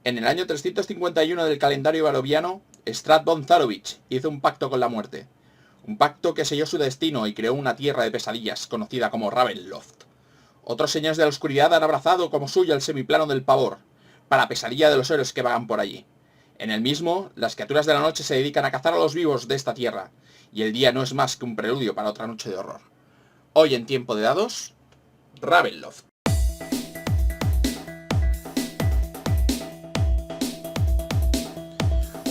En el año 351 del calendario baroviano, Stratbon Zarovich hizo un pacto con la muerte. Un pacto que selló su destino y creó una tierra de pesadillas conocida como Ravenloft. Otros señores de la oscuridad han abrazado como suyo el semiplano del pavor, para pesadilla de los héroes que vagan por allí. En el mismo, las criaturas de la noche se dedican a cazar a los vivos de esta tierra, y el día no es más que un preludio para otra noche de horror. Hoy en Tiempo de Dados, Ravenloft.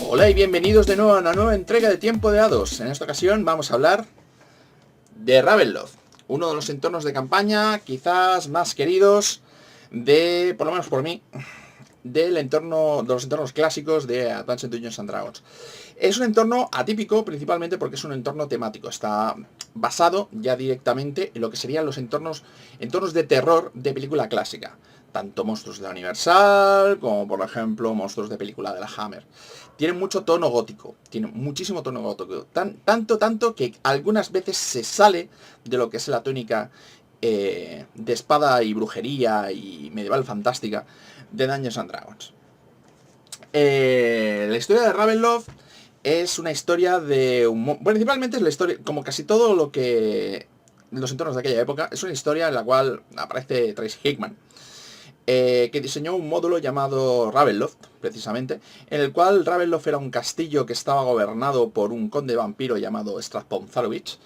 Hola y bienvenidos de nuevo a una nueva entrega de Tiempo de Dados. En esta ocasión vamos a hablar de Ravenloft, uno de los entornos de campaña quizás más queridos de, por lo menos por mí, de los entornos clásicos de Advanced Dungeons and Dragons. Es un entorno atípico principalmente porque es un entorno temático. Está basado ya directamente en lo que serían los entornos de terror de película clásica. Tanto monstruos de la Universal como por ejemplo monstruos de película de la Hammer. Tiene mucho tono gótico, tiene muchísimo tono gótico. Tanto que algunas veces se sale de lo que es la tónica de espada y brujería y medieval fantástica de Dungeons and Dragons. La historia de Ravenloft es una historia de un... Principalmente es la historia, como casi todo lo que... los entornos de aquella época, es una historia en la cual aparece Tracy Hickman, que diseñó un módulo llamado Ravenloft, precisamente, en el cual Ravenloft era un castillo que estaba gobernado por un conde vampiro llamado Stratbon Zarovich,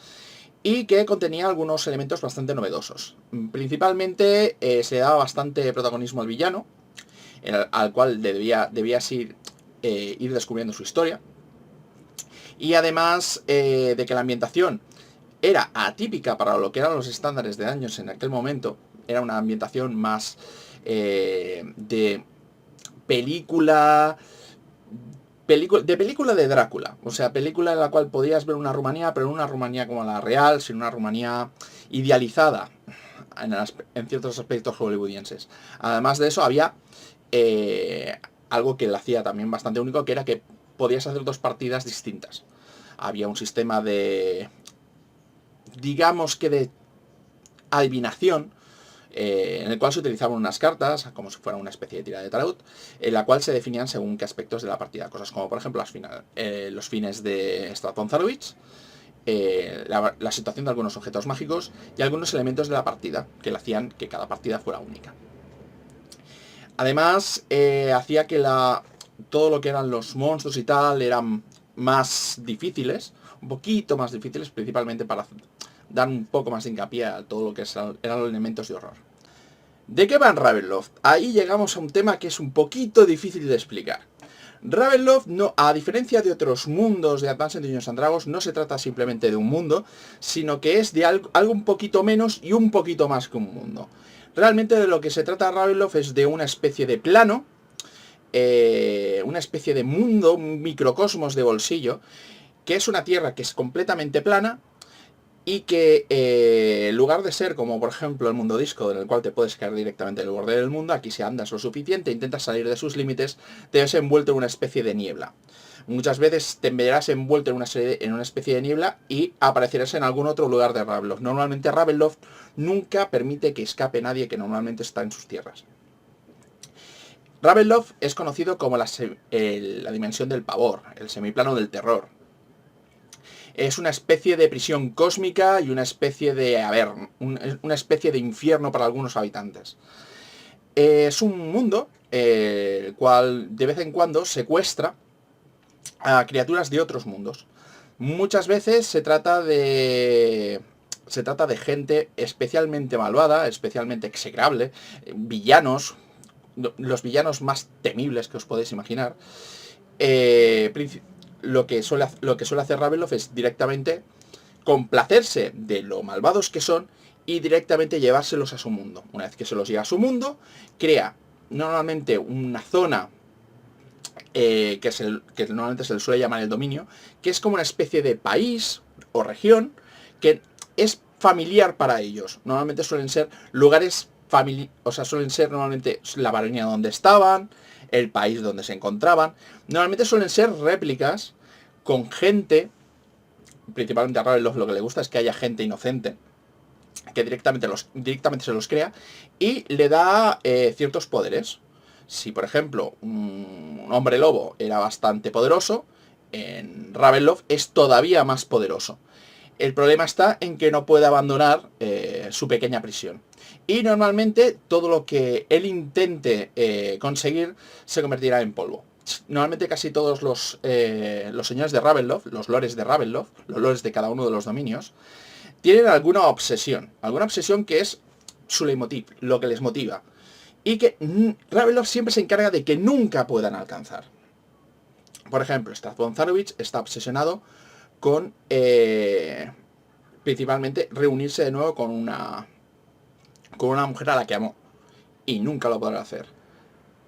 y que contenía algunos elementos bastante novedosos. Principalmente se daba bastante protagonismo al villano, al cual debías ir descubriendo su historia. Y además de que la ambientación era atípica para lo que eran los estándares de Dungeons en aquel momento, era una ambientación más de película de Drácula, o sea, película en la cual podías ver una Rumanía, pero no una Rumanía como la real, sino una Rumanía idealizada en ciertos aspectos hollywoodienses. Además de eso, había algo que la hacía también bastante único, que era que podías hacer dos partidas distintas. Había un sistema de, digamos que de adivinación, en el cual se utilizaban unas cartas, como si fuera una especie de tira de tarot, en la cual se definían según qué aspectos de la partida. Cosas como, por ejemplo, los fines de Stratbon Zarovich, la situación de algunos objetos mágicos y algunos elementos de la partida, que le hacían que cada partida fuera única. Además, hacía que todo lo que eran los monstruos y tal eran más difíciles, un poquito más difíciles, principalmente para dar un poco más de hincapié a todo lo que eran los elementos de horror. ¿De qué va en Ravenloft? Ahí llegamos a un tema que es un poquito difícil de explicar. Ravenloft, no, a diferencia de otros mundos de Advanced Dungeons and Dragons, no se trata simplemente de un mundo, sino que es de algo un poquito menos y un poquito más que un mundo. Realmente de lo que se trata Ravenloft es de una especie de plano, una especie de mundo, un microcosmos de bolsillo, que es una tierra que es completamente plana y que en lugar de ser como por ejemplo el mundo disco, en el cual te puedes caer directamente en el borde del mundo, aquí si andas lo suficiente, intentas salir de sus límites, te ves envuelto en una especie de niebla. Muchas veces te verás envuelto en una especie de niebla y aparecerás en algún otro lugar de Ravenloft. Normalmente Ravenloft nunca permite que escape nadie que normalmente está en sus tierras. Ravenloft es conocido como la dimensión del pavor, el semiplano del terror. Es una especie de prisión cósmica y una especie de, una especie de infierno para algunos habitantes. Es un mundo el cual de vez en cuando secuestra a criaturas de otros mundos. Muchas veces se trata de gente especialmente malvada, especialmente execrable, villanos, los villanos más temibles que os podéis imaginar. Lo que suele hacer Ravenloft es directamente complacerse de lo malvados que son y directamente llevárselos a su mundo. Una vez que se los lleva a su mundo, crea normalmente una zona que normalmente se le suele llamar el dominio, que es como una especie de país o región que es familiar para ellos. Normalmente suelen ser lugares suelen ser normalmente la baronía donde estaban, el país donde se encontraban. Normalmente suelen ser réplicas con gente, principalmente a Ravenloft lo que le gusta es que haya gente inocente, que directamente se los crea y le da ciertos poderes. Si, por ejemplo, un hombre lobo era bastante poderoso, en Ravenloft es todavía más poderoso. El problema está en que no puede abandonar su pequeña prisión. Y normalmente todo lo que él intente conseguir se convertirá en polvo. Normalmente casi todos los señores de Ravenloft, los lores de Ravenloft, los lores de cada uno de los dominios, tienen alguna obsesión que es su leitmotiv, lo que les motiva. Y que Ravenloft siempre se encarga de que nunca puedan alcanzar. Por ejemplo, Strazbon Zanovich está obsesionado con principalmente reunirse de nuevo con una mujer a la que amó. Y nunca lo podrá hacer.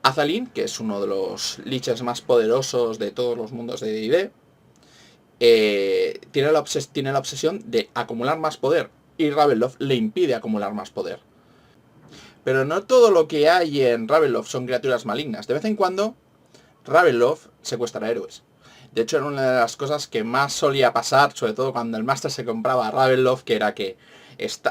Azalin, que es uno de los lichers más poderosos de todos los mundos de D&D, tiene la obsesión de acumular más poder. Y Ravenloft le impide acumular más poder. Pero no todo lo que hay en Ravenloft son criaturas malignas. De vez en cuando, Ravenloft secuestra héroes. De hecho, era una de las cosas que más solía pasar, sobre todo cuando el Master se compraba a Ravenloft, que era que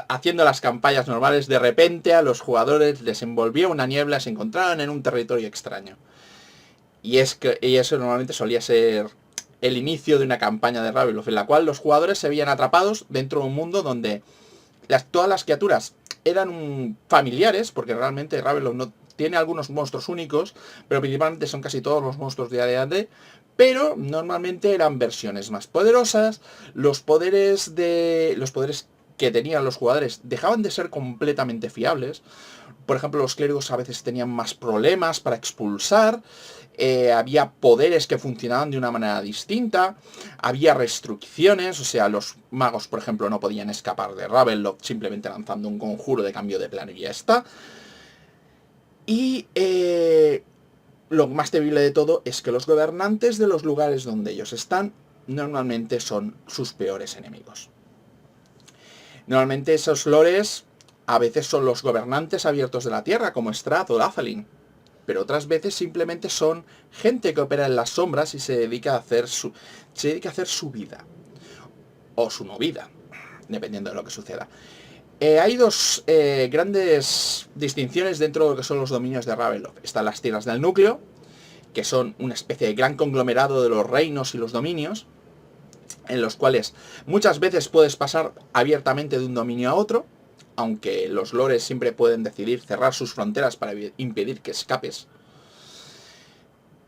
haciendo las campañas normales, de repente a los jugadores les envolvía una niebla y se encontraban en un territorio extraño. Y eso normalmente solía ser el inicio de una campaña de Ravenloft, en la cual los jugadores se veían atrapados dentro de un mundo donde todas las criaturas eran familiares, porque realmente Ravenloft no tiene algunos monstruos únicos, pero principalmente son casi todos los monstruos de AD&D, pero normalmente eran versiones más poderosas. Los poderes que tenían los jugadores dejaban de ser completamente fiables. Por ejemplo, los clérigos a veces tenían más problemas para expulsar. Había poderes que funcionaban de una manera distinta. Había restricciones, o sea, los magos, por ejemplo, no podían escapar de Ravenloft simplemente lanzando un conjuro de cambio de plano y ya está. Y lo más terrible de todo es que los gobernantes de los lugares donde ellos están normalmente son sus peores enemigos. Normalmente esos lores a veces son los gobernantes abiertos de la tierra, como Strahd o Azalin, pero otras veces simplemente son gente que opera en las sombras y se dedica a hacer su vida, o su no vida, dependiendo de lo que suceda. Hay dos grandes distinciones dentro de lo que son los dominios de Ravenloft. Están las tierras del núcleo, que son una especie de gran conglomerado de los reinos y los dominios, en los cuales muchas veces puedes pasar abiertamente de un dominio a otro, aunque los lores siempre pueden decidir cerrar sus fronteras para impedir que escapes.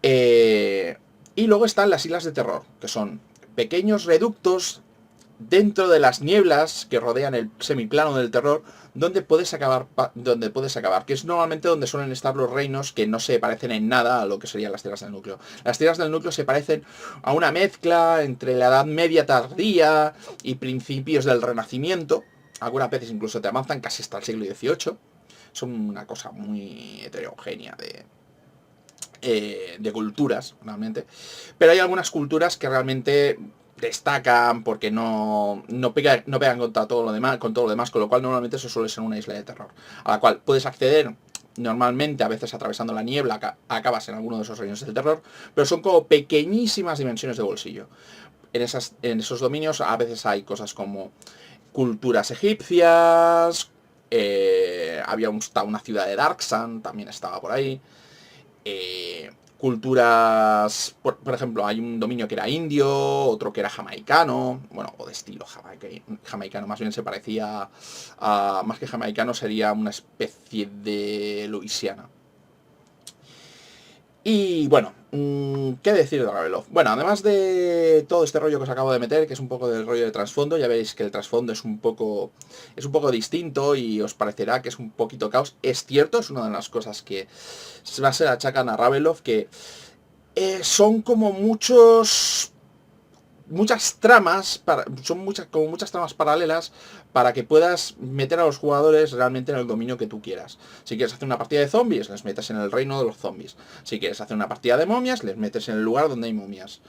Y luego están las islas de terror, que son pequeños reductos dentro de las nieblas que rodean el semiplano del terror, donde puedes acabar, que es normalmente donde suelen estar los reinos que no se parecen en nada a lo que serían las tierras del núcleo. Las tierras del núcleo se parecen a una mezcla entre la Edad Media tardía y principios del Renacimiento. Algunas veces incluso te avanzan casi hasta el siglo XVIII. Son una cosa muy heterogénea de culturas, realmente. Pero hay algunas culturas que realmente destacan porque no pegan con todo lo demás, con lo cual normalmente eso suele ser una isla de terror, a la cual puedes acceder normalmente, a veces atravesando la niebla, acabas en alguno de esos reinos del terror, pero son como pequeñísimas dimensiones de bolsillo. En esos dominios a veces hay cosas como culturas egipcias, había una ciudad de Darksun, también estaba por ahí. Culturas, por ejemplo, hay un dominio que era indio, otro que era jamaicano, bueno, o de estilo jamaicano, más bien se parecía a, más que jamaicano sería una especie de Luisiana. Y bueno, ¿qué decir de Ravenloft? Bueno, además de todo este rollo que os acabo de meter, que es un poco del rollo de trasfondo, ya veis que el trasfondo es un poco distinto y os parecerá que es un poquito caos. Es cierto, es una de las cosas que más se achacan a Ravenloft, que son como muchas tramas, son muchas tramas paralelas para que puedas meter a los jugadores realmente en el dominio que tú quieras. Si quieres hacer una partida de zombies, les metes en el reino de los zombies. Si quieres hacer una partida de momias, les metes en el lugar donde hay momias.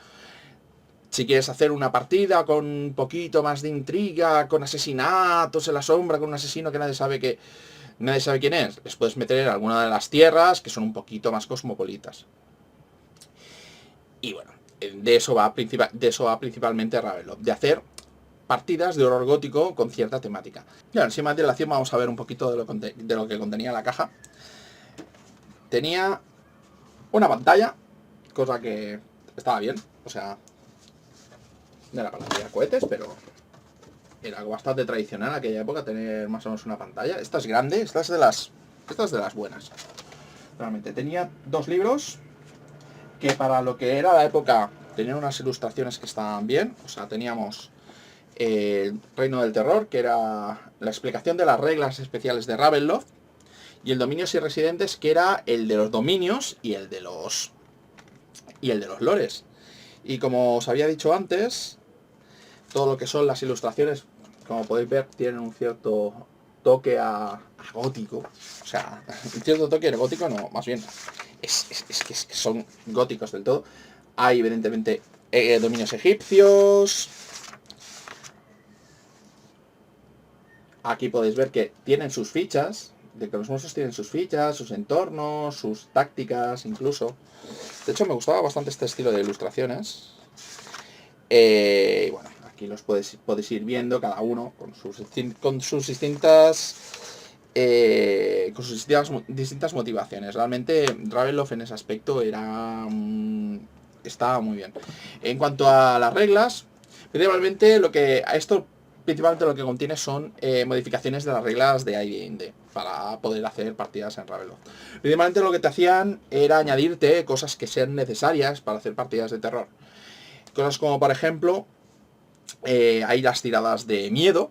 Si quieres hacer una partida con un poquito más de intriga, con asesinatos en la sombra, con un asesino que nadie sabe quién es, les puedes meter en alguna de las tierras que son un poquito más cosmopolitas. Y bueno, de eso va principalmente Ravenloft, de hacer partidas de horror gótico con cierta temática. Bueno, sin más dilación vamos a ver un poquito de lo que contenía la caja. Tenía una pantalla, cosa que estaba bien, o sea, no era para tirar cohetes, pero era algo bastante tradicional en aquella época tener más o menos una pantalla. Esta es grande, esta es de las buenas. Realmente tenía 2 libros que para lo que era la época tenían unas ilustraciones que estaban bien. O sea, teníamos el Reino del Terror, que era la explicación de las reglas especiales de Ravenloft, y el Dominios y Residentes, que era el de los dominios y el de los lores. Y como os había dicho antes, todo lo que son las ilustraciones, como podéis ver, tienen un cierto toque a gótico. O sea, un cierto toque gótico no, más bien es que son góticos del todo. Hay evidentemente dominios egipcios. Aquí podéis ver que tienen sus fichas, de que los monstruos tienen sus fichas, sus entornos, sus tácticas incluso. De hecho me gustaba bastante este estilo de ilustraciones. Y bueno, aquí los podéis ir viendo cada uno con sus distintas motivaciones. Realmente Ravenloft en ese aspecto estaba muy bien. En cuanto a las reglas, principalmente lo que contiene son modificaciones de las reglas de AD&D para poder hacer partidas en Ravenloft. Principalmente lo que te hacían era añadirte cosas que sean necesarias para hacer partidas de terror. Cosas como, por ejemplo, hay las tiradas de miedo,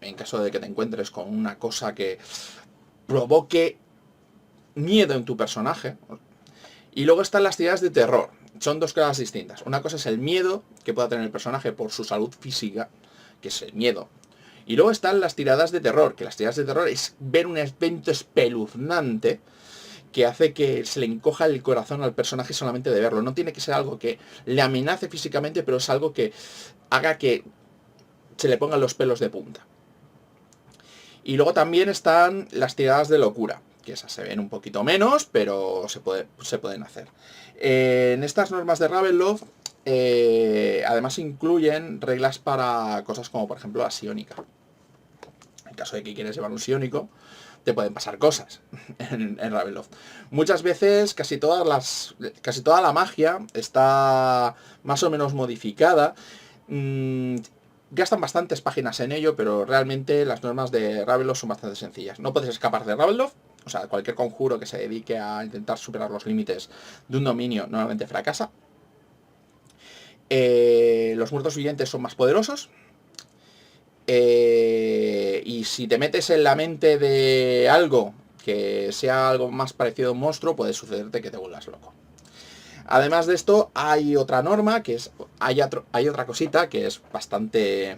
en caso de que te encuentres con una cosa que provoque miedo en tu personaje. Y luego están las tiradas de terror. Son 2 cosas distintas. Una cosa es el miedo que pueda tener el personaje por su salud física, que es el miedo. Y luego están las tiradas de terror, que las tiradas de terror es ver un evento espeluznante que hace que se le encoja el corazón al personaje solamente de verlo. No tiene que ser algo que le amenace físicamente, pero es algo que haga que se le pongan los pelos de punta. Y luego también están las tiradas de locura, que esas se ven un poquito menos, pero se pueden hacer. En estas normas de Ravenloft, además incluyen reglas para cosas como, por ejemplo, la psiónica. En caso de que quieras llevar un psiónico, te pueden pasar cosas en Ravenloft. Muchas veces casi toda la magia está más o menos modificada. Gastan bastantes páginas en ello, pero realmente las normas de Ravenloft son bastante sencillas. No puedes escapar de Ravenloft, o sea, cualquier conjuro que se dedique a intentar superar los límites de un dominio normalmente fracasa. Los muertos vivientes son más poderosos. Y si te metes en la mente de algo que sea algo más parecido a un monstruo, puede sucederte que te vuelvas loco. Además de esto, hay otra norma, hay otra cosita que es bastante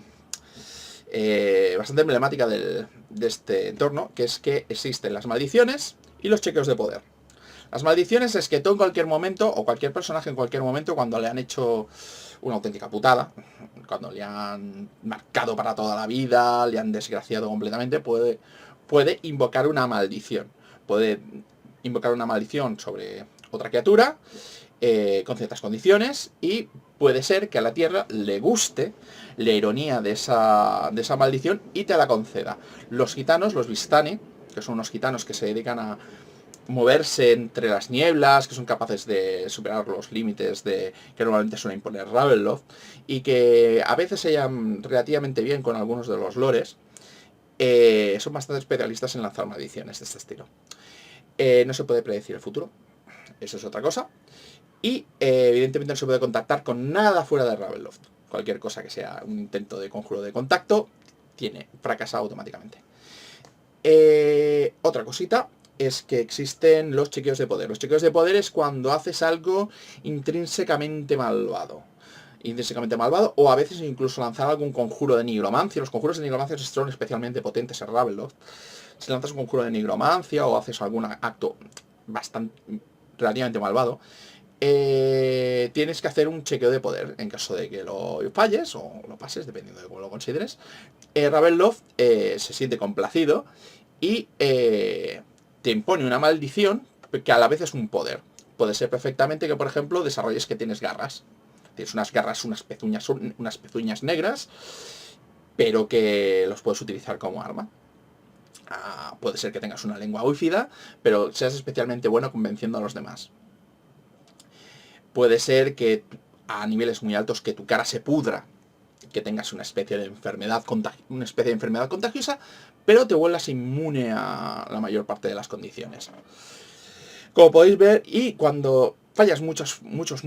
emblemática de este entorno, que es que existen las maldiciones y los chequeos de poder. Las maldiciones es que tú en cualquier momento, o cualquier personaje en cualquier momento, cuando le han hecho una auténtica putada, cuando le han marcado para toda la vida, le han desgraciado completamente, puede invocar una maldición. Puede invocar una maldición sobre otra criatura, con ciertas condiciones, y puede ser que a la Tierra le guste la ironía de esa maldición y te la conceda. Los gitanos, los Vistani, que son unos gitanos que se dedican a moverse entre las nieblas, que son capaces de superar los límites que normalmente suele imponer Ravenloft, y que a veces se hallan relativamente bien con algunos de los lores, son bastante especialistas en lanzar maldiciones de este estilo. No se puede predecir el futuro, eso es otra cosa, y evidentemente no se puede contactar con nada fuera de Ravenloft. Cualquier cosa que sea un intento de conjuro de contacto fracasa automáticamente. Otra cosita es que existen los chequeos de poder. Los chequeos de poder es cuando haces algo intrínsecamente malvado. O a veces incluso lanzar algún conjuro de nigromancia. Los conjuros de nigromancia son especialmente potentes en Ravenloft. Si lanzas un conjuro de nigromancia o haces algún acto relativamente malvado, tienes que hacer un chequeo de poder. En caso de que lo falles o lo pases, dependiendo de cómo lo consideres, Ravenloft se siente complacido y te impone una maldición que a la vez es un poder. Puede ser perfectamente que, por ejemplo, desarrolles que tienes garras. Tienes unas garras, unas pezuñas negras, pero que los puedes utilizar como arma. Puede ser que tengas una lengua bífida, pero seas especialmente bueno convenciendo a los demás. puede ser que a niveles muy altos que tu cara se pudra, que tengas una especie de enfermedad contagiosa, pero te vuelvas inmune a la mayor parte de las condiciones. Como podéis ver, y cuando fallas muchos, bueno,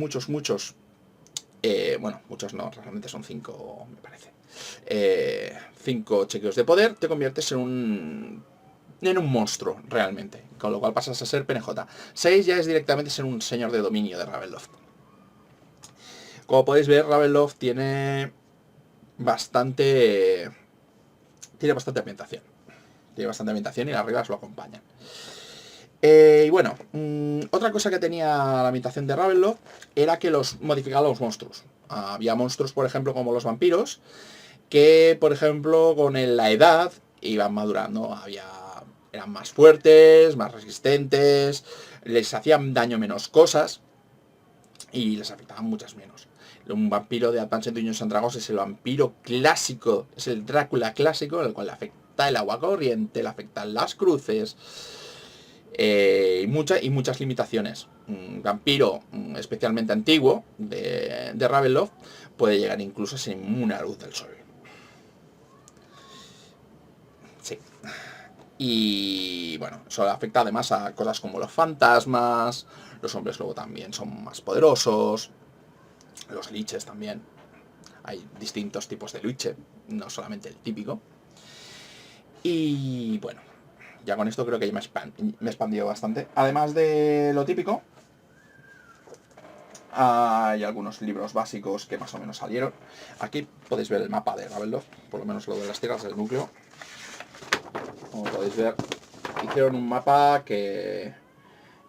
muchos no, realmente son 5, me parece, 5 chequeos de poder, te conviertes en un monstruo, realmente, con lo cual pasas a ser PNJ. 6 ya es directamente ser un señor de dominio de Ravenloft. Como podéis ver, Ravenloft tiene bastante ambientación. Tiene bastante ambientación y las reglas lo acompañan. Y bueno, otra cosa que tenía la ambientación de Ravenloft era que los modificaba los monstruos. Había monstruos, por ejemplo, como los vampiros, que, por ejemplo, con la edad iban madurando. Eran más fuertes, más resistentes, les hacían daño menos cosas y les afectaban muchas menos. Un vampiro de Advanced Dungeons and Dragons es el vampiro clásico, es el Drácula clásico, el cual le afecta el agua corriente, le afectan las cruces, y muchas limitaciones. Un vampiro especialmente antiguo de Ravenloft puede llegar incluso a ser inmune a la luz del sol. Sí. Y bueno, eso afecta además a cosas como los fantasmas, los hombres lobo también son más poderosos, los liches también. Hay distintos tipos de liche, no solamente el típico. Y bueno, ya con esto creo que ya me he expandido bastante. Además de lo típico, hay algunos libros básicos que más o menos salieron. Aquí podéis ver el mapa de Ravenloft, por lo menos lo de las tierras del núcleo. Como podéis ver, hicieron un mapa que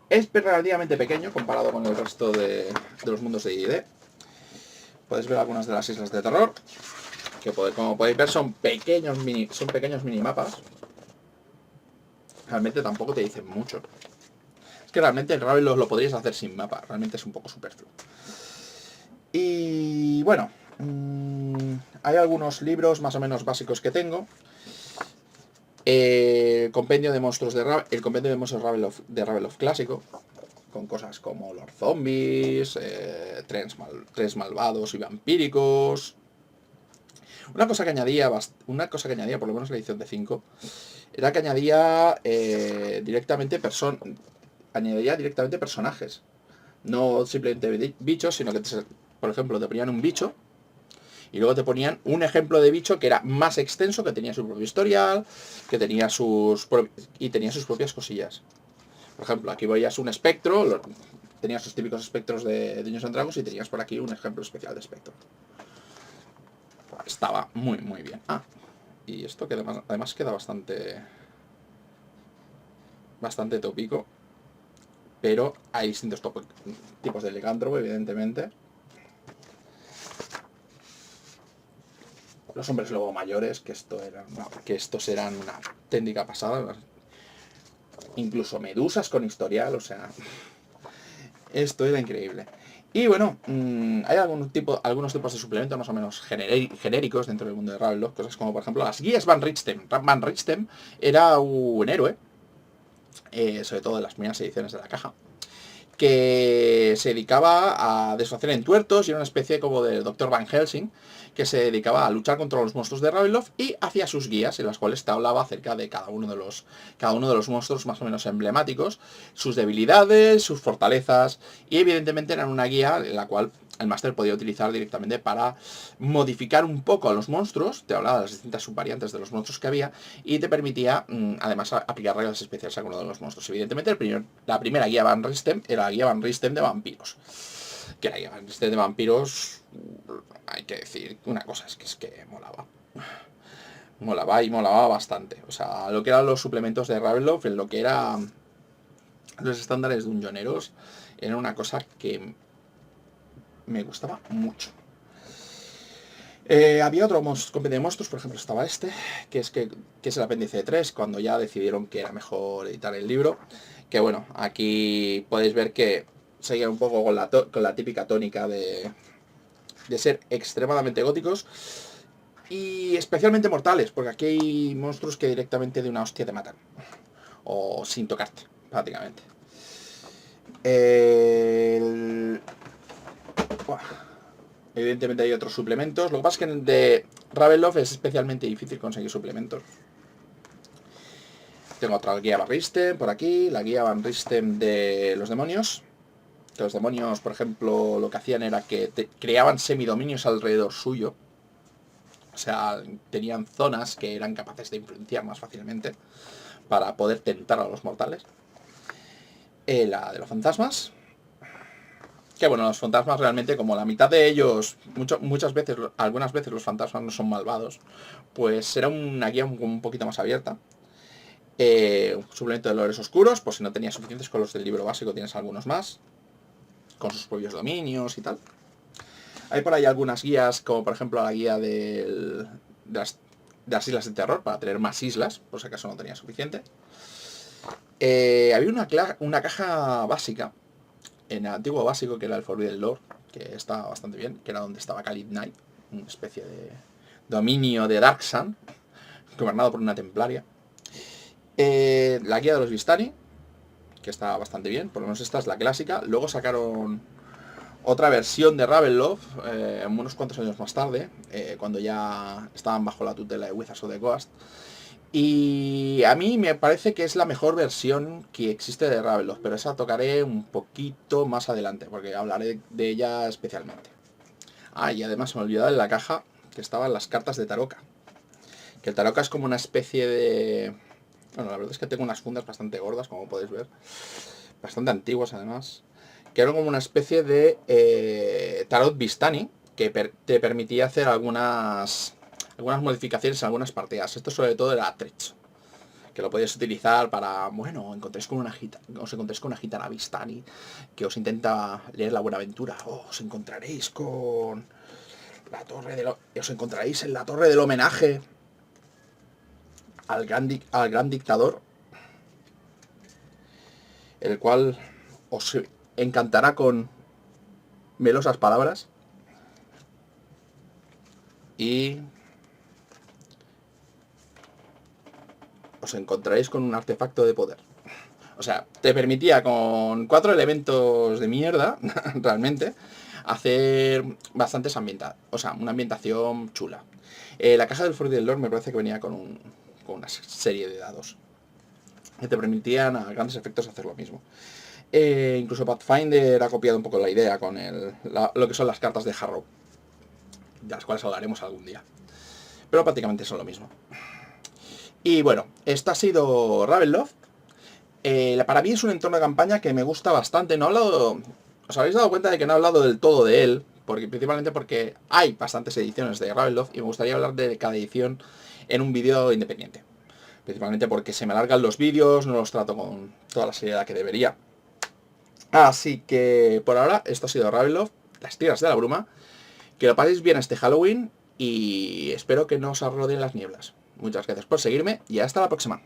es relativamente pequeño comparado con el resto de los mundos de D&D. Podéis ver algunas de las islas de terror, que como podéis ver son pequeños minimapas. Realmente tampoco te dicen mucho. Es que realmente el Ravenloft lo podríais hacer sin mapa, realmente es un poco superfluo. Y bueno, hay algunos libros más o menos básicos que tengo. El compendio de monstruos de Ravenloft clásico, con cosas como los zombies, tres malvados y vampíricos. Una cosa que añadía, por lo menos la edición de 5, era que añadía directamente personajes. No simplemente bichos, sino que, por ejemplo, te ponían un bicho y luego te ponían un ejemplo de bicho que era más extenso, que tenía su propio historial, que tenía sus propias cosillas. Por ejemplo, aquí veías un espectro, tenías sus típicos espectros de Dungeons and Dragons y tenías por aquí un ejemplo especial de espectro. Estaba muy bien. Y esto que además queda bastante tópico, pero hay distintos tipos de licántropo, evidentemente. Los hombres lobo mayores, que estos eran una auténtica pasada. Incluso medusas con historial, o sea, esto era increíble. Y bueno, hay algunos tipos de suplementos más o menos genéricos dentro del mundo de Ravenloft, cosas como por ejemplo las guías Van Richten. Van Richten era un héroe, sobre todo en las primeras ediciones de la caja, que se dedicaba a deshacer entuertos y era una especie como del Dr. Van Helsing, que se dedicaba a luchar contra los monstruos de Ravenloft y hacía sus guías en las cuales te hablaba acerca de cada uno de los monstruos más o menos emblemáticos, sus debilidades, sus fortalezas, y evidentemente eran una guía en la cual el máster podía utilizar directamente para modificar un poco a los monstruos, te hablaba de las distintas subvariantes de los monstruos que había y te permitía además aplicar reglas especiales a cada uno de los monstruos. Evidentemente la primera guía Van Richten era la guía Van Richten de vampiros. Que la guía Van Richten de vampiros, hay que decir una cosa, es que molaba. Molaba bastante. O sea, lo que eran los suplementos de Ravenloft, en lo que eran los estándares dungeoneros, era una cosa que me gustaba mucho. Había otro compendio de monstruos, por ejemplo estaba este, que es el apéndice de 3, cuando ya decidieron que era mejor editar el libro. Que bueno, aquí podéis ver que seguía un poco con la típica tónica de ser extremadamente góticos y especialmente mortales, porque aquí hay monstruos que directamente de una hostia te matan, o sin tocarte, prácticamente. Evidentemente hay otros suplementos. Lo que pasa es que de Ravenloft es especialmente difícil conseguir suplementos. Tengo otra guía Van Richten por aquí, la guía Van Richten de los demonios. Que los demonios, por ejemplo, lo que hacían era que creaban semidominios alrededor suyo. O sea, tenían zonas que eran capaces de influenciar más fácilmente para poder tentar a los mortales. La de los fantasmas. Que bueno, los fantasmas realmente, como la mitad de ellos, muchas veces, algunas veces los fantasmas no son malvados, pues será una guía un poquito más abierta. Un suplemento de lores oscuros, pues si no tenías suficientes con los del libro básico, tienes algunos más, con sus propios dominios y tal. Hay por ahí algunas guías, como por ejemplo la guía de las islas de terror, para tener más islas, por si acaso no tenía suficiente. Había una caja básica, en el antiguo básico, que era el Forbidden Lore, que estaba bastante bien, que era donde estaba Khalid Knight, una especie de dominio de Dark Sun, gobernado por una templaria. La guía de los Vistani, que está bastante bien, por lo menos esta es la clásica. Luego sacaron otra versión de Ravenloft, unos cuantos años más tarde, cuando ya estaban bajo la tutela de Wizards of the Coast. Y a mí me parece que es la mejor versión que existe de Ravenloft, pero esa tocaré un poquito más adelante, porque hablaré de ella especialmente. Ah, y además me olvidaba en la caja que estaban las cartas de Taroka. Que el Taroka es como una especie de... Bueno, la verdad es que tengo unas fundas bastante gordas, como podéis ver. Bastante antiguas además. Que eran como una especie de Tarot Vistani, que te permitía hacer algunas modificaciones en algunas partidas. Esto sobre todo era Trecho, que lo podías utilizar para, bueno, os encontréis con una gitana Vistani que os intenta leer la Buenaventura, os encontraréis con la torre os encontraréis en la torre del homenaje al gran dictador, el cual os encantará con melosas palabras y os encontraréis con un artefacto de poder. O sea, te permitía con 4 elementos de mierda, realmente, hacer bastantes o sea, una ambientación chula. La caja del Forbidden Lore me parece que venía con una serie de dados que te permitían a grandes efectos hacer lo mismo. Incluso Pathfinder ha copiado un poco la idea con lo que son las cartas de Harrow, de las cuales hablaremos algún día. Pero prácticamente son lo mismo. Y bueno, esto ha sido Ravenloft. Para mí es un entorno de campaña que me gusta bastante. No he hablado... Os habéis dado cuenta de que no he hablado del todo de él, principalmente porque hay bastantes ediciones de Ravenloft y me gustaría hablar de cada edición en un vídeo independiente. Principalmente porque se me alargan los vídeos, no los trato con toda la seriedad que debería. Así que por ahora esto ha sido Ravenloft, las tierras de la bruma. Que lo paséis bien este Halloween y espero que no os arrodien las nieblas. Muchas gracias por seguirme y hasta la próxima.